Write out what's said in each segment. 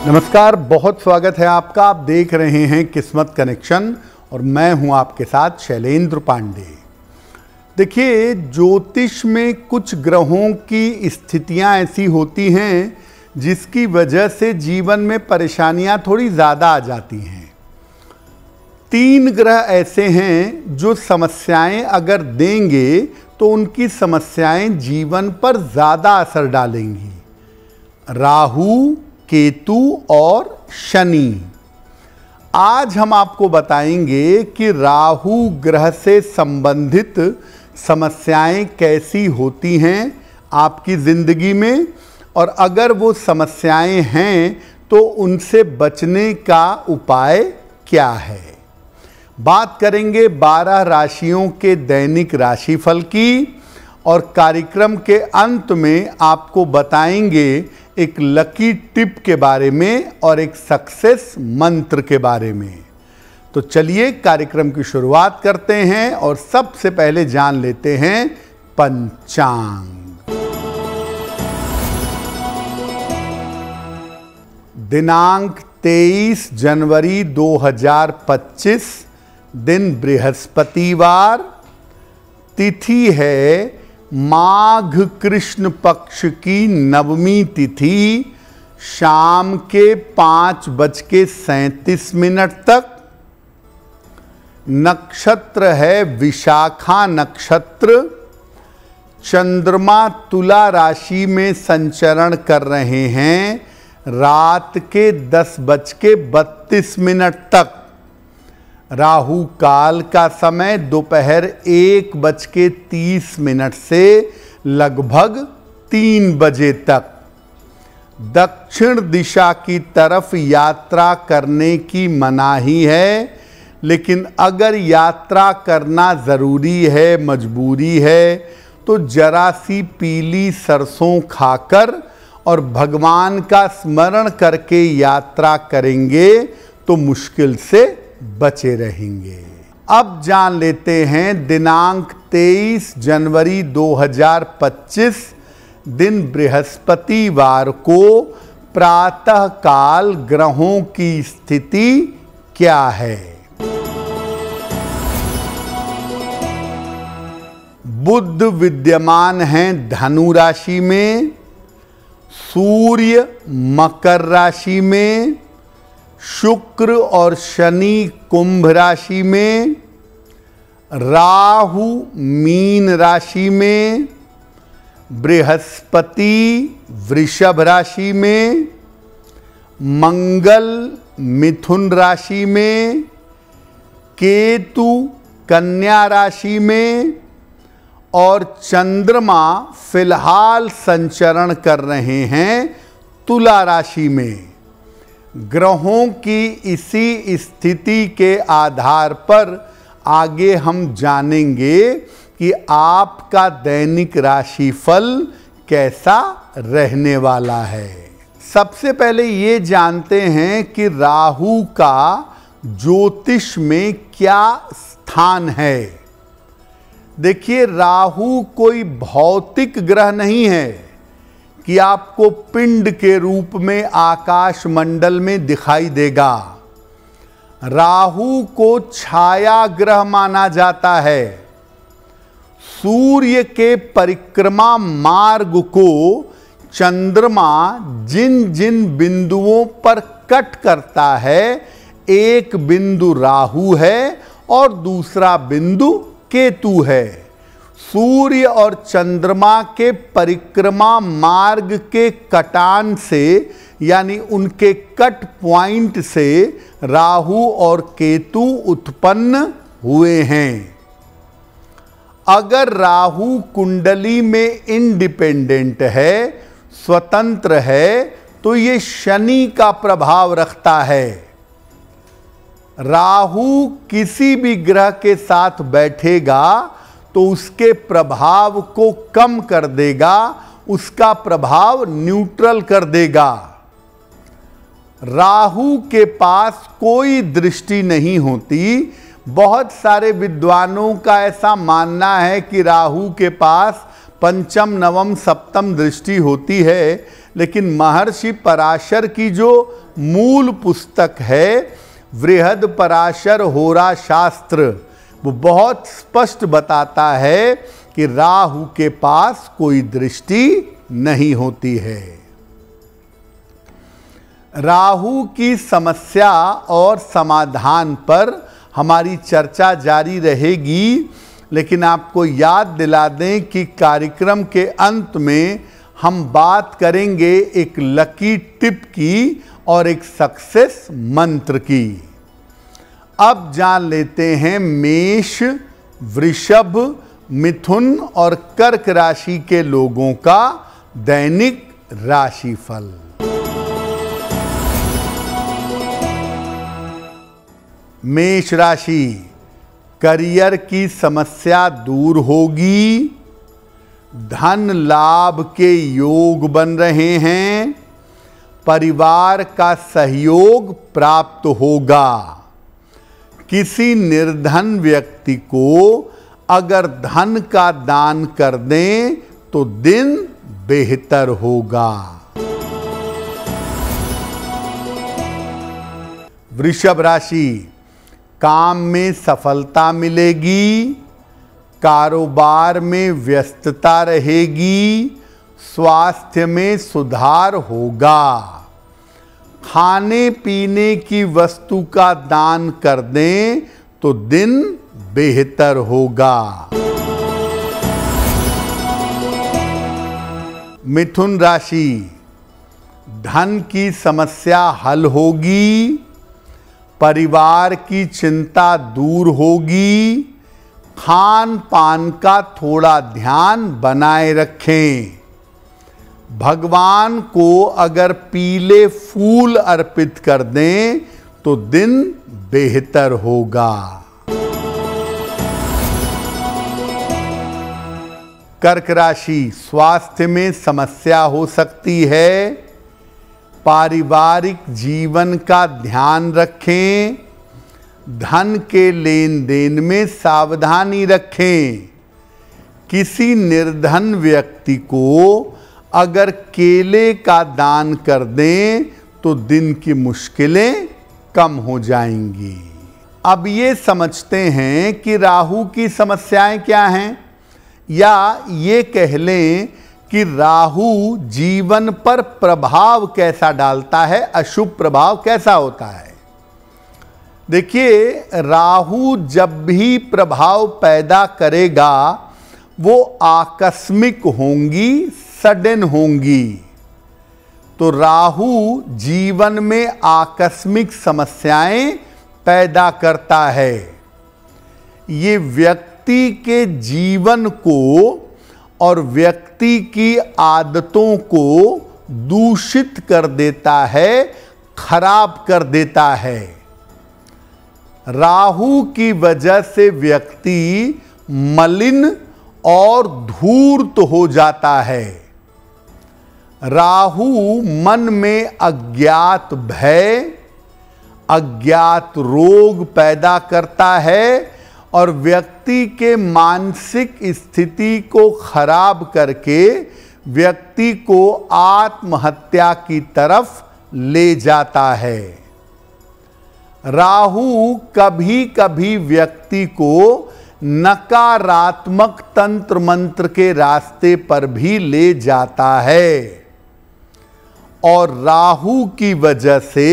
नमस्कार, बहुत स्वागत है आपका। आप देख रहे हैं किस्मत कनेक्शन और मैं हूं आपके साथ शैलेंद्र पांडे। देखिए, ज्योतिष में कुछ ग्रहों की स्थितियां ऐसी होती हैं जिसकी वजह से जीवन में परेशानियां थोड़ी ज़्यादा आ जाती हैं। 3 ग्रह ऐसे हैं जो समस्याएं अगर देंगे तो उनकी समस्याएं जीवन पर ज़्यादा असर डालेंगी। राहु, केतु और शनि। आज हम आपको बताएंगे कि राहु ग्रह से संबंधित समस्याएं कैसी होती हैं आपकी ज़िंदगी में, और अगर वो समस्याएं हैं तो उनसे बचने का उपाय क्या है। बात करेंगे 12 राशियों के दैनिक राशिफल की, और कार्यक्रम के अंत में आपको बताएंगे एक लकी टिप के बारे में और एक सक्सेस मंत्र के बारे में। तो चलिए कार्यक्रम की शुरुआत करते हैं और सबसे पहले जान लेते हैं पंचांग। दिनांक 23 जनवरी 2025, दिन बृहस्पतिवार, तिथि है माघ कृष्ण पक्ष की नवमी तिथि, शाम के 5:37 तक। नक्षत्र है विशाखा नक्षत्र। चंद्रमा तुला राशि में संचरण कर रहे हैं रात के 10:32 तक। राहु काल का समय दोपहर 1:30 से लगभग 3 बजे तक। दक्षिण दिशा की तरफ यात्रा करने की मनाही है, लेकिन अगर यात्रा करना ज़रूरी है, मजबूरी है, तो जरा सी पीली सरसों खाकर और भगवान का स्मरण करके यात्रा करेंगे तो मुश्किल से बचे रहेंगे। अब जान लेते हैं दिनांक 23 जनवरी 2025, दिन बृहस्पतिवार को प्रातः काल ग्रहों की स्थिति क्या है। बुध विद्यमान हैं धनु राशि में, सूर्य मकर राशि में, शुक्र और शनि कुंभ राशि में, राहु मीन राशि में, बृहस्पति वृषभ राशि में, मंगल मिथुन राशि में, केतु कन्या राशि में, और चंद्रमा फिलहाल संचरण कर रहे हैं तुला राशि में। ग्रहों की इसी स्थिति के आधार पर आगे हम जानेंगे कि आपका दैनिक राशिफल कैसा रहने वाला है। सबसे पहले ये जानते हैं कि राहु का ज्योतिष में क्या स्थान है। देखिए, राहु कोई भौतिक ग्रह नहीं है कि आपको पिंड के रूप में आकाश मंडल में दिखाई देगा। राहु को छाया ग्रह माना जाता है। सूर्य के परिक्रमा मार्ग को चंद्रमा जिन जिन बिंदुओं पर कट करता है, एक बिंदु राहु है और दूसरा बिंदु केतु है। सूर्य और चंद्रमा के परिक्रमा मार्ग के कटान से, यानी उनके कट पॉइंट से राहु और केतु उत्पन्न हुए हैं। अगर राहु कुंडली में इंडिपेंडेंट है, स्वतंत्र है, तो ये शनि का प्रभाव रखता है। राहु किसी भी ग्रह के साथ बैठेगा तो उसके प्रभाव को कम कर देगा, उसका प्रभाव न्यूट्रल कर देगा। राहु के पास कोई दृष्टि नहीं होती। बहुत सारे विद्वानों का ऐसा मानना है कि राहु के पास पंचम, नवम, सप्तम दृष्टि होती है, लेकिन महर्षि पराशर की जो मूल पुस्तक है वृहद पराशर होरा शास्त्र, वो बहुत स्पष्ट बताता है कि राहु के पास कोई दृष्टि नहीं होती है। राहु की समस्या और समाधान पर हमारी चर्चा जारी रहेगी, लेकिन आपको याद दिला दें कि कार्यक्रम के अंत में हम बात करेंगे एक लकी टिप की और एक सक्सेस मंत्र की। अब जान लेते हैं मेष, वृषभ, मिथुन और कर्क राशि के लोगों का दैनिक राशिफल। मेष राशि, करियर की समस्या दूर होगी, धन लाभ के योग बन रहे हैं, परिवार का सहयोग प्राप्त होगा। किसी निर्धन व्यक्ति को अगर धन का दान कर दें तो दिन बेहतर होगा। वृषभ राशि, काम में सफलता मिलेगी, कारोबार में व्यस्तता रहेगी, स्वास्थ्य में सुधार होगा। खाने पीने की वस्तु का दान कर दें तो दिन बेहतर होगा। मिथुन राशि, धन की समस्या हल होगी, परिवार की चिंता दूर होगी, खान पान का थोड़ा ध्यान बनाए रखें। भगवान को अगर पीले फूल अर्पित कर दें तो दिन बेहतर होगा। कर्क राशि, स्वास्थ्य में समस्या हो सकती है, पारिवारिक जीवन का ध्यान रखें, धन के लेन देन में सावधानी रखें। किसी निर्धन व्यक्ति को अगर केले का दान कर दें तो दिन की मुश्किलें कम हो जाएंगी। अब ये समझते हैं कि राहु की समस्याएं क्या हैं, या ये कह लें कि राहु जीवन पर प्रभाव कैसा डालता है, अशुभ प्रभाव कैसा होता है। देखिए, राहु जब भी प्रभाव पैदा करेगा वो आकस्मिक होंगी, सडन होंगी। तो राहु जीवन में आकस्मिक समस्याएं पैदा करता है। ये व्यक्ति के जीवन को और व्यक्ति की आदतों को दूषित कर देता है, खराब कर देता है। राहु की वजह से व्यक्ति मलिन और धूर्त हो जाता है। राहु मन में अज्ञात भय, अज्ञात रोग पैदा करता है और व्यक्ति के मानसिक स्थिति को खराब करके व्यक्ति को आत्महत्या की तरफ ले जाता है। राहु कभी कभी व्यक्ति को नकारात्मक तंत्र मंत्र के रास्ते पर भी ले जाता है और राहु की वजह से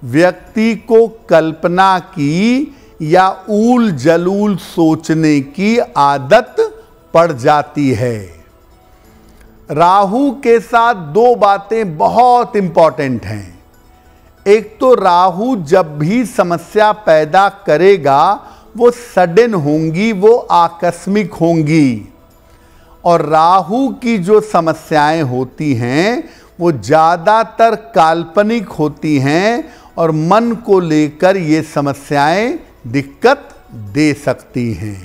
व्यक्ति को कल्पना की या ऊल जलूल सोचने की आदत पड़ जाती है। राहु के साथ दो बातें बहुत इंपॉर्टेंट हैं। एक तो राहु जब भी समस्या पैदा करेगा वो सडन होंगी, वो आकस्मिक होंगी। और राहु की जो समस्याएं होती हैं वो ज़्यादातर काल्पनिक होती हैं और मन को लेकर ये समस्याएं दिक्कत दे सकती हैं।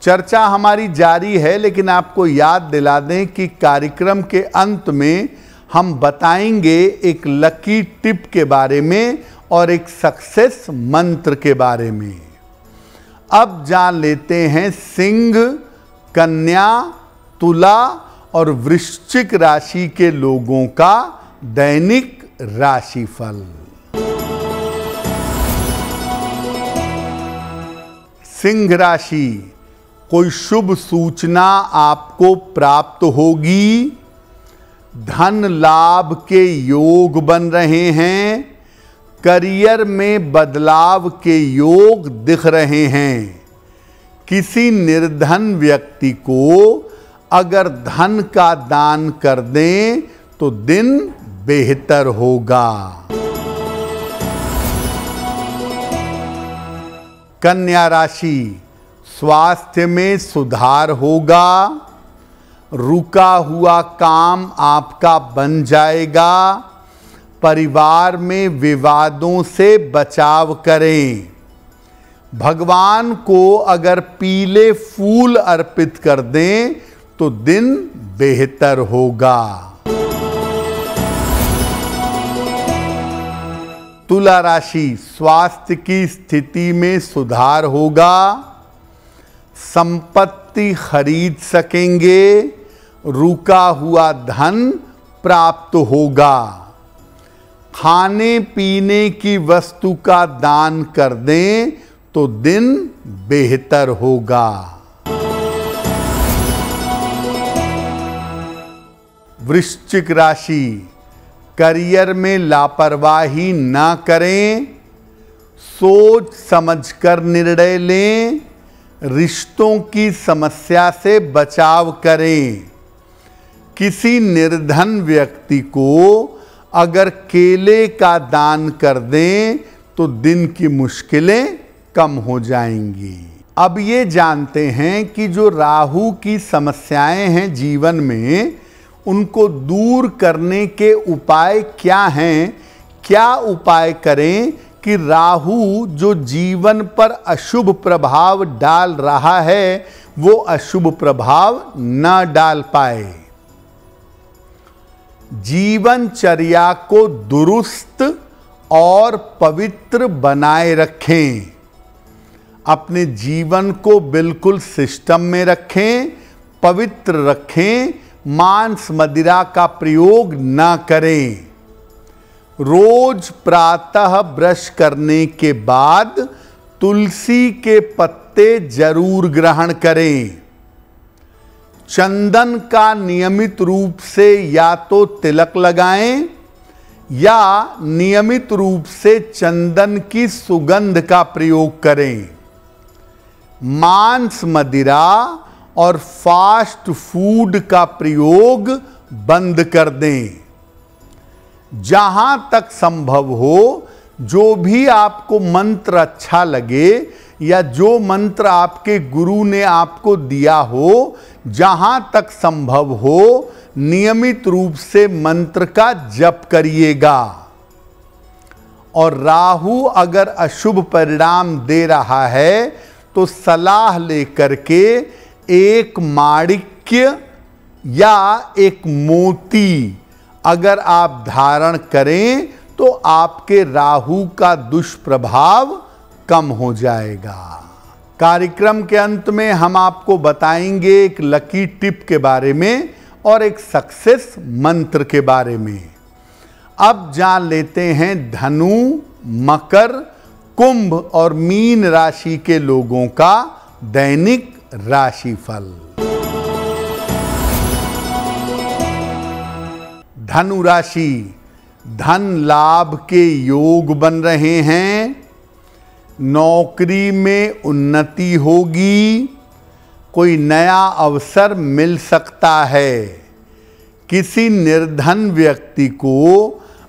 चर्चा हमारी जारी है, लेकिन आपको याद दिला दें कि कार्यक्रम के अंत में हम बताएंगे एक लकी टिप के बारे में और एक सक्सेस मंत्र के बारे में। अब जान लेते हैं सिंह, कन्या, तुला और वृश्चिक राशि के लोगों का दैनिक राशिफल। सिंह राशि, कोई शुभ सूचना आपको प्राप्त होगी। धन लाभ के योग बन रहे हैं। करियर में बदलाव के योग दिख रहे हैं। किसी निर्धन व्यक्ति को अगर धन का दान कर दें तो दिन बेहतर होगा। कन्या राशि, स्वास्थ्य में सुधार होगा। रुका हुआ काम आपका बन जाएगा। परिवार में विवादों से बचाव करें। भगवान को अगर पीले फूल अर्पित कर दें तो दिन बेहतर होगा। तुला राशि, स्वास्थ्य की स्थिति में सुधार होगा। संपत्ति खरीद सकेंगे। रुका हुआ धन प्राप्त होगा। खाने पीने की वस्तु का दान कर दें तो दिन बेहतर होगा। वृश्चिक राशि, करियर में लापरवाही ना करें। सोच समझकर निर्णय लें। रिश्तों की समस्या से बचाव करें। किसी निर्धन व्यक्ति को अगर केले का दान कर दें तो दिन की मुश्किलें कम हो जाएंगी। अब ये जानते हैं कि जो राहु की समस्याएं हैं जीवन में, उनको दूर करने के उपाय क्या हैं। क्या उपाय करें कि राहु जो जीवन पर अशुभ प्रभाव डाल रहा है वो अशुभ प्रभाव न डाल पाए। जीवनचर्या को दुरुस्त और पवित्र बनाए रखें। अपने जीवन को बिल्कुल सिस्टम में रखें, पवित्र रखें। मांस मदिरा का प्रयोग न करें। रोज प्रातः ब्रश करने के बाद तुलसी के पत्ते जरूर ग्रहण करें। चंदन का नियमित रूप से या तो तिलक लगाएं या नियमित रूप से चंदन की सुगंध का प्रयोग करें। मांस मदिरा और फास्ट फूड का प्रयोग बंद कर दें। जहां तक संभव हो, जो भी आपको मंत्र अच्छा लगे या जो मंत्र आपके गुरु ने आपको दिया हो, जहां तक संभव हो नियमित रूप से मंत्र का जप करिएगा। और राहु अगर अशुभ परिणाम दे रहा है तो सलाह लेकर के एक माणिक्य या एक मोती अगर आप धारण करें तो आपके राहु का दुष्प्रभाव कम हो जाएगा। कार्यक्रम के अंत में हम आपको बताएंगे एक लकी टिप के बारे में और एक सक्सेस मंत्र के बारे में। अब जान लेते हैं धनु, मकर, कुंभ और मीन राशि के लोगों का दैनिक राशिफल। धनु राशि, धन लाभ के योग बन रहे हैं। नौकरी में उन्नति होगी। कोई नया अवसर मिल सकता है। किसी निर्धन व्यक्ति को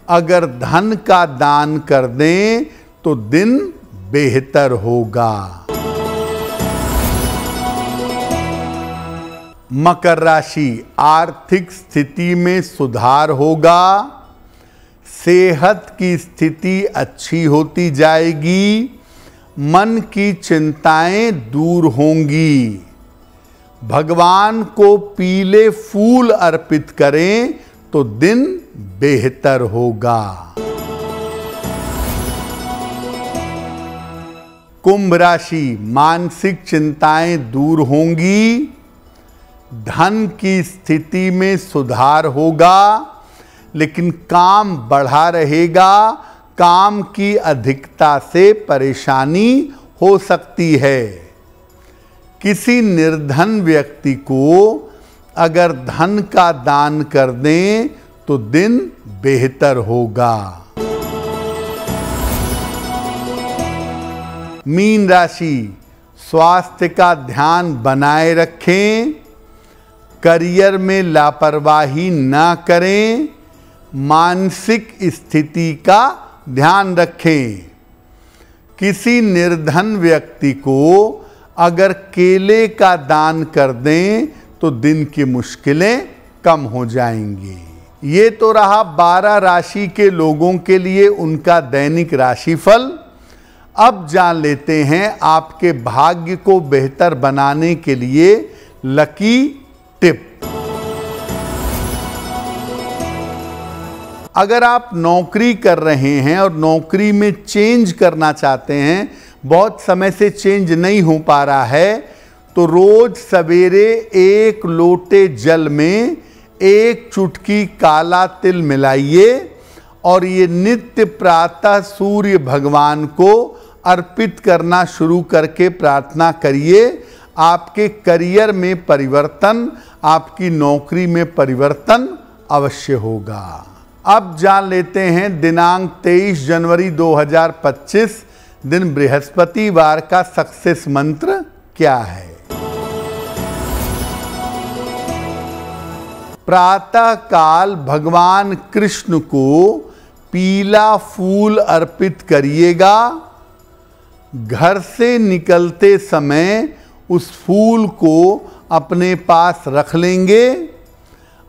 अगर धन का दान कर दें तो दिन बेहतर होगा। मकर राशि, आर्थिक स्थिति में सुधार होगा। सेहत की स्थिति अच्छी होती जाएगी। मन की चिंताएं दूर होंगी। भगवान को पीले फूल अर्पित करें तो दिन बेहतर होगा। कुंभ राशि, मानसिक चिंताएं दूर होंगी। धन की स्थिति में सुधार होगा, लेकिन काम बढ़ा रहेगा। काम की अधिकता से परेशानी हो सकती है। किसी निर्धन व्यक्ति को अगर धन का दान कर दें तो दिन बेहतर होगा। मीन राशि, स्वास्थ्य का ध्यान बनाए रखें, करियर में लापरवाही ना करें, मानसिक स्थिति का ध्यान रखें। किसी निर्धन व्यक्ति को अगर केले का दान कर दें तो दिन की मुश्किलें कम हो जाएंगी। ये तो रहा 12 राशि के लोगों के लिए उनका दैनिक राशिफल। अब जान लेते हैं आपके भाग्य को बेहतर बनाने के लिए लकी टिप। अगर आप नौकरी कर रहे हैं और नौकरी में चेंज करना चाहते हैं, बहुत समय से चेंज नहीं हो पा रहा है, तो रोज सवेरे 1 लोटे जल में 1 चुटकी काला तिल मिलाइए और ये नित्य प्रातः सूर्य भगवान को अर्पित करना शुरू करके प्रार्थना करिए। आपके करियर में परिवर्तन, आपकी नौकरी में परिवर्तन अवश्य होगा। अब जान लेते हैं दिनांक 23 जनवरी 2025 दिन बृहस्पतिवार का सक्सेस मंत्र क्या है। प्रातः काल भगवान कृष्ण को पीला फूल अर्पित करिएगा। घर से निकलते समय उस फूल को अपने पास रख लेंगे।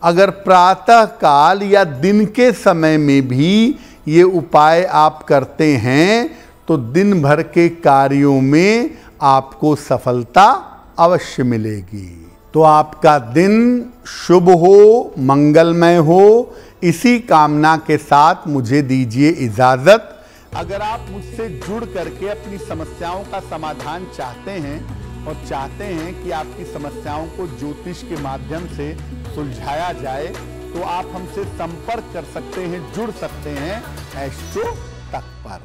अगर प्रातः काल या दिन के समय में भी ये उपाय आप करते हैं तो दिन भर के कार्यों में आपको सफलता अवश्य मिलेगी। तो आपका दिन शुभ हो, मंगलमय हो, इसी कामना के साथ मुझे दीजिए इजाजत। अगर आप मुझसे जुड़ करके अपनी समस्याओं का समाधान चाहते हैं और चाहते हैं कि आपकी समस्याओं को ज्योतिष के माध्यम से सुलझाया जाए, तो आप हमसे संपर्क कर सकते हैं, जुड़ सकते हैं एस्ट्रो तक पर।